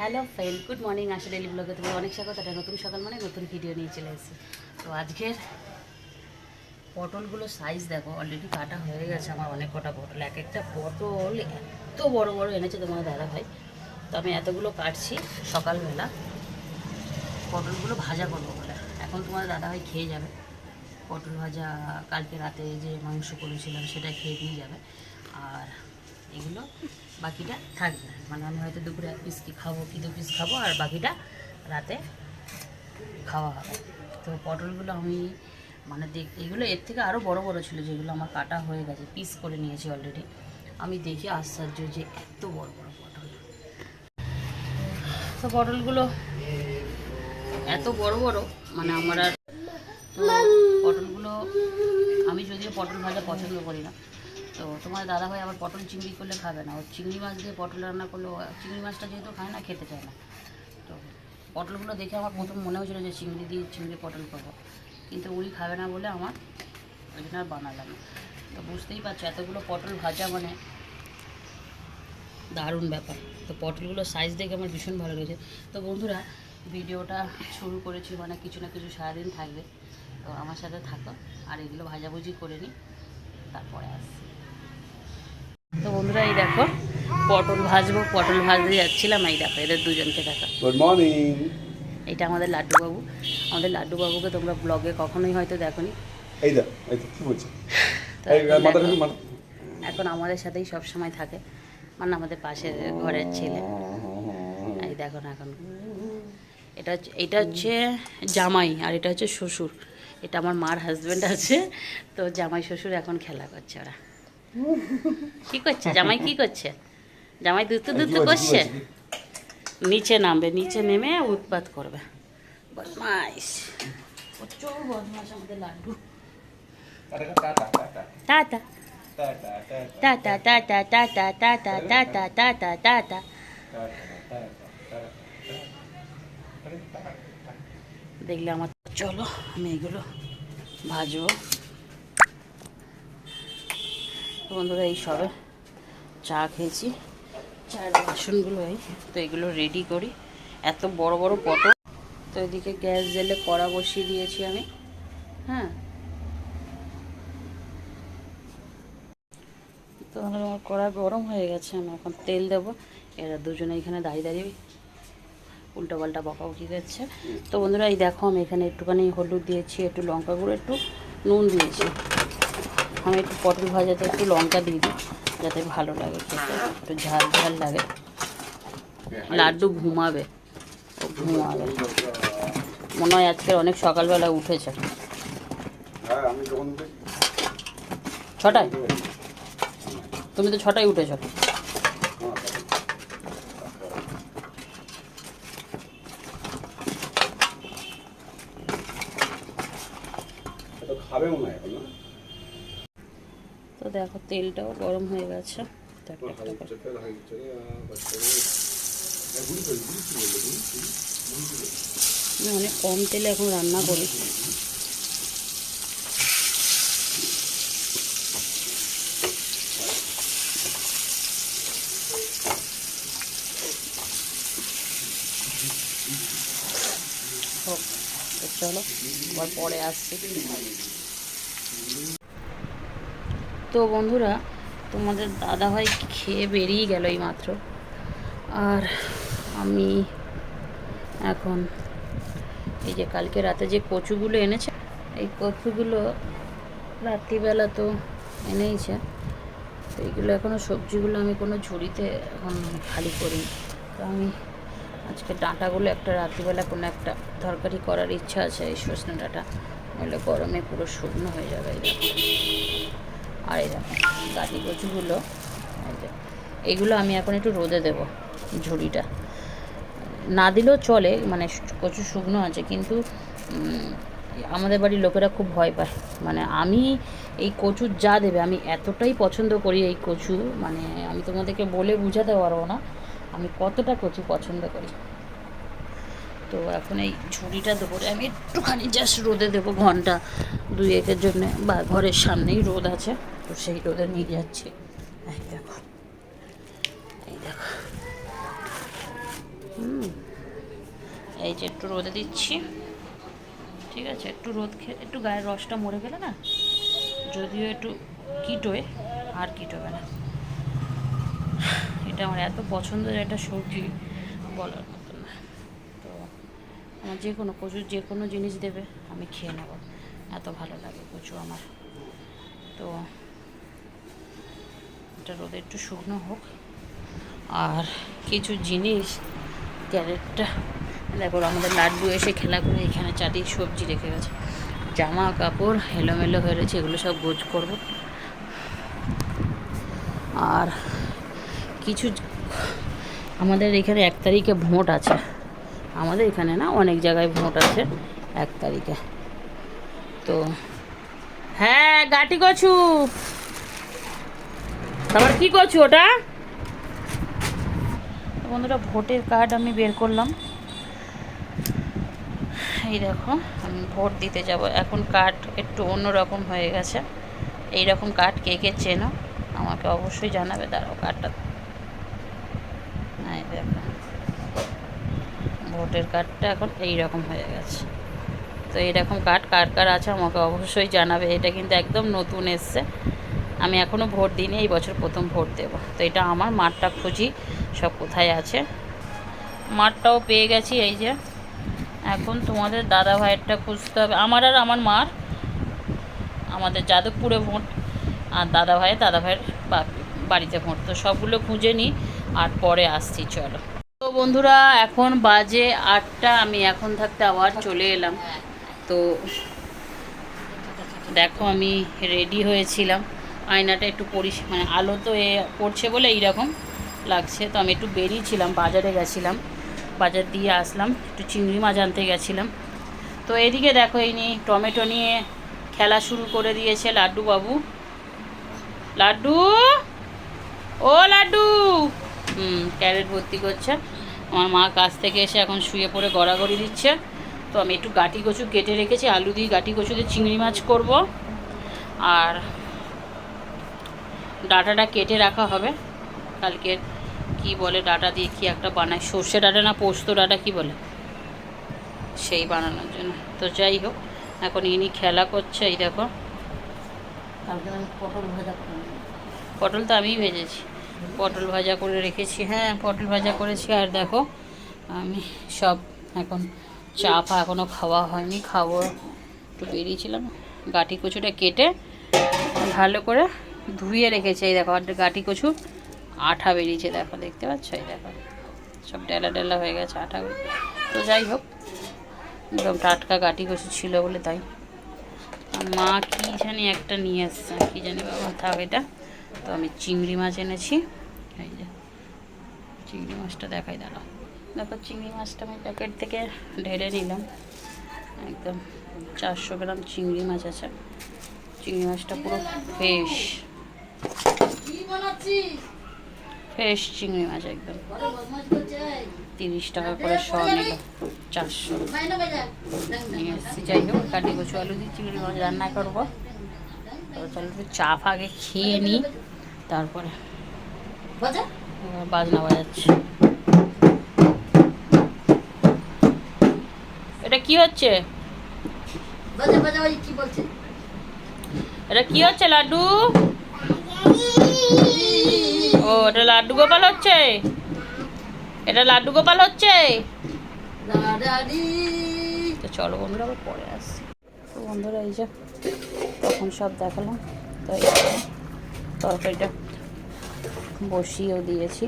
Hello friend, good morning. আসলে daily ব্লগে তুমি অনেক স্বাগত। একটা নতুন সকাল মানে নতুন ভিডিও নিয়ে চলে এসেছি। তো আজকের পটলগুলো সাইজ দেখো, অলরেডি কাটা হয়ে গেছে আমার অনেক কটা পটল। এক একটা পটল এত বড় বড় এনেছে তোমার দাদা ভাই। তো আমি এতগুলো কাটছি সকালবেলা পটলগুলো ভাজা করবো বলে। এখন তোমার দাদা ভাই খেয়ে যাবে পটল ভাজা। কালকে রাতে যে মাংস করেছিলাম সেটা খেয়ে দিয়ে যাবে। আর এগুলো বাকিটা থাকবে, মানে আমি হয়তো দুপুরে এক পিস কি খাবো কি দু পিস খাবো, আর বাকিটা রাতে খাওয়া হবে। তো পটলগুলো আমি মানে এগুলো এর থেকে আরও বড় বড় ছিল, যেগুলো আমার কাটা হয়ে গেছে, পিস করে নিয়েছি অলরেডি। আমি দেখি আশ্চর্য যে এত বড় বড় পটল। তো পটলগুলো এত বড় বড়, মানে আমার আর তো পটলগুলো আমি যদিও পটল ভাজা পছন্দ করি না। তো তোমার দাদাভাই আবার পটল চিংড়ি করলে খাবে না, ও চিংড়ি মাছ দিয়ে পটল রান্না করলেও চিংড়ি মাছটা যেহেতু খায় না, খেতে চায় না। তো পটলগুলো দেখে আমার প্রথম মনে হয়েছিল যে চিংড়ি দিয়ে চিংড়ি পটল করবো, কিন্তু উনি খাবে না বলে আমার ওই জন্য আর বানালাম না। তো বুঝতেই পারছো এতগুলো পটল ভাজা মানে দারুণ ব্যাপার। তো পটলগুলো সাইজ দেখে আমার ভীষণ ভালো লেগেছে। তো বন্ধুরা, ভিডিওটা শুরু করেছি মানে কিছু না কিছু সারাদিন থাকবে, তো আমার সাথে থাকো। আর এগুলো ভাজাভুজি করে নিই, তারপরে আসছি। তো বন্ধুরা, এই দেখো পটল ভাজবো, পটল ভাজতে যাচ্ছিলাম। এই দেখো এদের দুজনকে দেখো। Good morning. এটা আমাদের লাড্ডুবাবু। আমাদের লাড্ডুবাবুকে তোমরা ব্লগে কখনোই হয়তো দেখোনি। এই দা, এই তো কি বলছে? তো এই মাথা ঢুকি মাথা। এখন আমাদের সাথেই সব সময় থাকে, মানে আমাদের পাশের ঘরের ছেলে। এই দেখো না, এখন এটা হচ্ছে জামাই, আর এটা হচ্ছে শ্বশুর। এটা আমার মার হাজব্যান্ড আছে। তো জামাই শ্বশুর এখন খেলা করছে। ওরা কি করছে? জামাই কি করছে? জামাই দুধ করছে। নিচে নামবে, নিচে নেমে উৎপাত করবে। বদমাইশ, প্রচুর বদমাইশ আমাদের laddoo. Tata tata tata tata tata tata tata tata. দেখলে আমার, চলো আমি এগুলো ভাজবো। বন্ধুরা, এই সবে চা খেয়েছি, চায়ের বাসনগুলো এই তো এগুলো রেডি করি। এত বড় বড় পটল। তো এদিকে গ্যাস জেলে কড়া বসিয়ে দিয়েছি আমি। হ্যাঁ, তো আমার কড়া গরম হয়ে গেছে, আমি এখন তেল দেবো। এরা দুজনে এখানে দাঁড়িয়ে দাঁড়িয়ে উল্টো পাল্টা বকাবকি করছে। তো বন্ধুরা, এই দেখো আমি এখানে একটুখানি হলুদ দিয়েছি, একটু লঙ্কা গুঁড়ো, একটু নুন দিয়েছি। আমি একটু পটল ভাজাতে একটু লঙ্কা দিয়ে দিই, যাতে ভালো লাগে খেতে, একটু ঝাল ঝাল লাগে। লাড্ডু ঘুমাবে, ও ঘুমাবে মনে হয়। আজকের অনেক সকালবেলা উঠেছে। ছটায়? তুমি তো ছটায় উঠেছ। তো দেখো তেলটাও গরম হয়ে গেছে। আমি অনেক কম তেলে এখন রান্না করি। চলো আবার পরে আসছি। তো বন্ধুরা, তোমাদের দাদাভাই খেয়ে বেরিয়ে গেল এই মাত্র। আর আমি এখন এই যে কালকে রাতে যে কচুগুলো এনেছে, এই কচুগুলো রাত্রিবেলা তো এনেইছে। তো এইগুলো এখনও সবজিগুলো আমি কোনো ঝুড়িতে এখন খালি করি। তো আমি আজকে ডাঁটাগুলো একটা রাত্রিবেলা কোনো একটা তরকারি করার ইচ্ছা আছে, এই সজনে ডাঁটা, নইলে গরমে পুরো শুকনো হয়ে যাবে। এই দেখো, আর এই দেখো গাটি কচুগুলো, এইগুলো আমি এখন একটু রোদে দেবো। ঝুড়িটা না দিলেও চলে, মানে কচু শুকনো আছে, কিন্তু আমাদের বাড়ির লোকেরা খুব ভয় পায়। মানে আমি এই কচু যা দেবে, আমি এতটাই পছন্দ করি এই কচু, মানে আমি তোমাদেরকে বলে বোঝাতে পারবো না আমি কতটা কচু পছন্দ করি। তো এখন এই ঝুড়িটা দেবো, আমি একটুখানি জাস্ট রোদে দেবো, ঘন্টা 2-1 জন্যে, বা ঘরের সামনেই রোদ আছে, তো সেই রোদে নিয়ে যাচ্ছি। এই দেখো, এই দেখো, এই যে একটু রোদে দিচ্ছি, ঠিক আছে? একটু রোদ খেয়ে একটু গায়ের রসটা মরে গেলে না, যদিও একটু কিটোয়, আর কিটোবে না। এটা আমার এত পছন্দের একটা সবজি, বলার মতো না। তো আমার যে কোনো কচু যে কোনো জিনিস দেবে আমি খেয়ে নেব, এত ভালো লাগে কচু আমার। তো এটা রোদে একটু শুকনো হোক। আর কিছু জিনিস, ক্যারেটটা দেখো, আমাদের লাড্ডু এসে খেলা করে এখানে চারদিকে সবজি রেখে গেছে, জামা কাপড় এলোমেলো হয়ে রয়েছে, এগুলো সব গোছ করব। আর কিছু আমাদের এখানে 1 তারিখে ভোট আছে, আমাদের এখানে না, অনেক জায়গায় ভোট আছে 1 তারিখে। তো হ্যাঁ, গাটি কচু, তারপর কি করছো ওটা? বন্ধুরা, ভোটের কার্ড আমি বের করলাম, এই দেখো, আমি ভোট দিতে যাব এখন। কার্ড একটু অন্যরকম হয়ে গেছে, এই রকম কার্ড কে কে চেনো আমাকে অবশ্যই জানাবে। দাঁড়াও, কার্ডটা এই দেখো, ভোটের কার্ডটা এখন এই রকম হয়ে গেছে। তো এইরকম কার্ড কার কার আছে আমাকে অবশ্যই জানাবে। এটা কিন্তু একদম নতুন এসছে, আমি এখনও ভোট দিইনি, এই বছর প্রথম ভোট দেব। তো এটা আমার, মাঠটা খুঁজি সব কোথায় আছে। মাঠটাও পেয়ে গেছি, এই যে। এখন তোমাদের দাদা ভাইয়েরটা খুঁজতে হবে, আমার আর আমার মার। আমাদের যাদবপুরে ভোট, আর দাদা ভাইয়ের বাড়িতে ভোট। তো সবগুলো খুঁজে নিই, আর পরে আসছি, চলো। তো বন্ধুরা, এখন বাজে 8টা, আমি এখন থাকতে আবার চলে এলাম। তো দেখো, আমি রেডি হয়েছিলাম, আয়নাটা একটু মানে আলো তো পড়ছে বলে এইরকম লাগছে। তো আমি একটু বেরিয়েছিলাম, বাজারে গেছিলাম, বাজার দিয়ে আসলাম, একটু চিংড়ি মাছ আনতে গেছিলাম। তো এদিকে দেখো, এই নিয়ে টমেটো নিয়ে খেলা শুরু করে দিয়েছে লাড্ডু বাবু। লাড্ডু, ও লাড্ডু, ক্যারেট ভর্তি করছে। আমার মা কাছ থেকে এসে এখন শুয়ে পড়ে গড়াগড়ি দিচ্ছে। তো আমি একটু গাটি কচু কেটে রেখেছি, আলু দিয়ে গাটি কচু দিয়ে চিংড়ি মাছ করব। আর ডাঁটাটা কেটে রাখা হবে, কালকের কি বলে ডাঁটা দিয়ে কি একটা বানায়, সর্ষে ডাঁটা না পোস্ত ডাঁটা কি বলে, সেই বানানোর জন্য। তো যাই হোক, এখন ইনি খেলা করছে, এই দেখো। কালকে আমি পটল তো আমিই ভেজেছি, পটল ভাজা করে রেখেছি, হ্যাঁ পটল ভাজা করেছি। আর দেখো, আমি সব এখন চা ফা এখনও খাওয়া হয়নি, খাবো। একটু বেরিয়েছিলাম, গাটি কচুটা কেটে ভালো করে ধুয়ে রেখেছি, এই দেখো। আর গাটি কচু আঠা বেরিয়েছে, দেখো, দেখতে পাচ্ছ, এই দেখো, সব ডেলা ডেলা হয়ে গেছে, আঠা। তো যাই হোক, একদম টাটকা গাটি কচু ছিল বলে তাই। মা কী জানি একটা নিয়ে এসছে, কী জানি বাবা, থাক এটা। তো আমি চিংড়ি মাছ এনেছি, এই যে চিংড়ি মাছটা দেখাই, দাঁড়াও। দেখো, চিংড়ি মাছটা আমি প্যাকেট থেকে ঢেলে নিলাম, একদম 400 গ্রাম চিংড়ি মাছ আছে। চিংড়ি মাছটা পুরো ফ্রেশ, ফ্রেশ চিংড়ি মাছ একদম। 30 টাকা করে শ নিল, 400 নিয়ে এসেছি। যাই হোক, কাটি কচু আলু দিয়ে চিংড়ি মাছ রান্না করবো। তো চলো একটু চা ফাগে খেয়ে নিই, তারপরে বাজনা বাজাচ্ছি। এটা কি হচ্ছে? এটা কি হচ্ছে লাড্ডু? ও, এটা লাড্ডু গোপাল হচ্ছে, এটা লাড্ডু গোপাল হচ্ছে। তো চলো বন্ধুরা, আবার পরে আসছি। তো বন্ধুরা, এই যে তখন সব দেখালাম। তো তরকারিটা বসিয়েও দিয়েছি,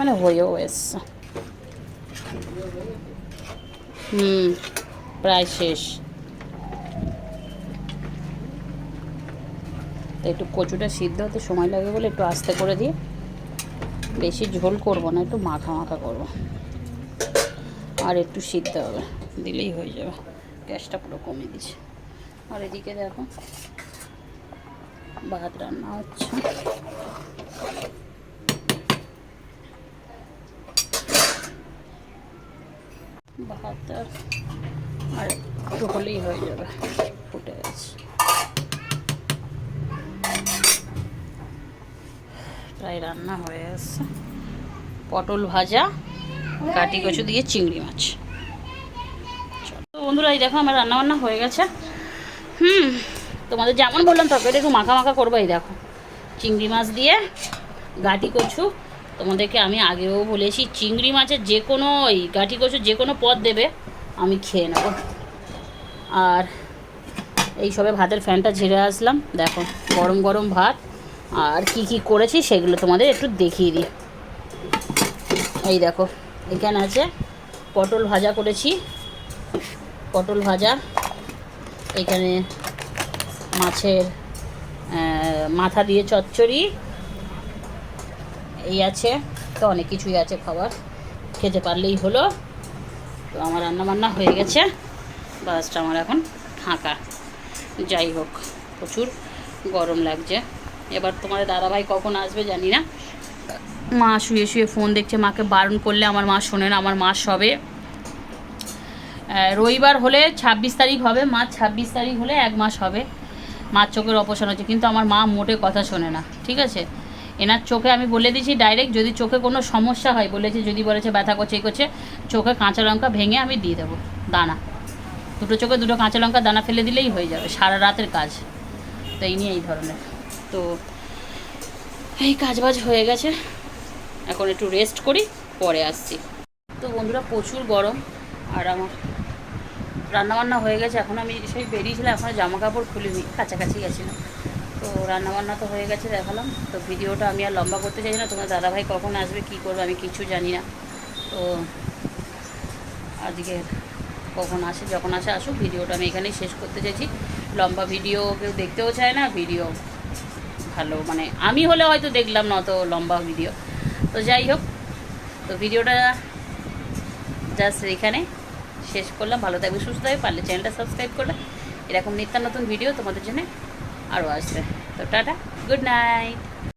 মানে হয়েও এসছে, প্রায় শেষ। তো একটু কচুটা সিদ্ধ হতে সময় লাগে বলে একটু আস্তে করে দিয়ে, বেশি ঝোল করব না, একটু মাখা মাখা করবো, আর একটু সিদ্ধ হবে, দিলেই হয়ে যাবে। গ্যাসটা পুরো কমিয়ে দিচ্ছে। আর এদিকে দেখো, ভাত রান্না হচ্ছে। ভাত আর একটু হলেই হয়ে যাবে, ফুটে গেছে, প্রায় রান্না হয়ে আসছে। পটল ভাজা, গাটি কচু দিয়ে চিংড়ি মাছ। বন্ধুরা এই দেখো আমার রান্নাবান্না হয়ে গেছে। তোমাদের যেমন বললাম তরকারিটা একটু মাখা মাখা করবো। এই দেখো চিংড়ি মাছ দিয়ে গাঁটি কচু। তোমাদেরকে আমি আগেও বলেছি চিংড়ি মাছের যে কোনো ওই গাঁটি কচু যে কোনো পদ দেবে আমি খেয়ে নেব। আর এই সবে ভাতের ফ্যানটা ঝেড়ে আসলাম, দেখো গরম গরম ভাত। আর কি কি করেছি সেগুলো তোমাদের একটু দেখিয়ে দিই। এই দেখো এখানে আছে পটল ভাজা করেছি, পটল ভাজা। এখানে মাছের মাথা দিয়ে চচ্চড়ি এই আছে। তো অনেক কিছুই আছে, খাবার খেতে পারলেই হলো। তো আমার রান্নাবান্না হয়ে গেছে, বাসটা আমার এখন ফাঁকা। যাই হোক প্রচুর গরম লাগছে। এবার তোমাদের দাদাভাই কখন আসবে জানি না। মা শুয়ে শুয়ে ফোন দেখছে, মাকে বারণ করলে আমার মা শোনে না। আমার মা সবে রবিবার হলে 26 তারিখ হবে, মার 26 তারিখ হলে 1 মাস হবে। মার চোখের অপারেশন হচ্ছে, কিন্তু আমার মা মোটে কথা শোনে না, ঠিক আছে। এনার চোখে আমি বলে দিয়েছি ডাইরেক্ট, যদি চোখে কোনো সমস্যা হয় বলেছে, যদি বলেছে ব্যথা করছে এই করছে, চোখে কাঁচা লঙ্কা ভেঙে আমি দিয়ে দেবো দানা। দুটো চোখে দুটো কাঁচা লঙ্কা দানা ফেলে দিলেই হয়ে যাবে, সারা রাতের কাজ। তো এই নিয়ে এই ধরনের। তো এই কাজবাজ হয়ে গেছে, এখন একটু রেস্ট করি, পরে আসছি। তো বন্ধুরা প্রচুর গরম, আর আমার রান্নাবান্না হয়ে গেছে। এখন আমি সেই বেরিয়েছিলাম, এখনও জামা কাপড় খুলিনি, কাছাকাছি গেছিলাম। তো রান্নাবান্না তো হয়ে গেছে, দেখালাম। তো ভিডিওটা আমি আর লম্বা করতে চাই না। তোমার দাদাভাই কখন আসবে কী করবে আমি কিছু জানি না। তো আজকে কখন আসে, যখন আসে আসুক। ভিডিওটা আমি এখানেই শেষ করতে চাইছি। লম্বা ভিডিও কেউ দেখতেও চায় না, ভিডিও ভালো মানে আমি হলে হয়তো দেখলাম না অত লম্বা ভিডিও। তো যাই হোক, তো ভিডিওটা জাস্ট এখানে শেষ করলাম। ভালো থাকবে, সুস্থ থাকবে, পারলে চ্যানেলটা সাবস্ক্রাইব করলে এরকম নিত্য নতুন ভিডিও তোমাদের জন্য আরও আসবে। তো টাটা, গুড নাইট।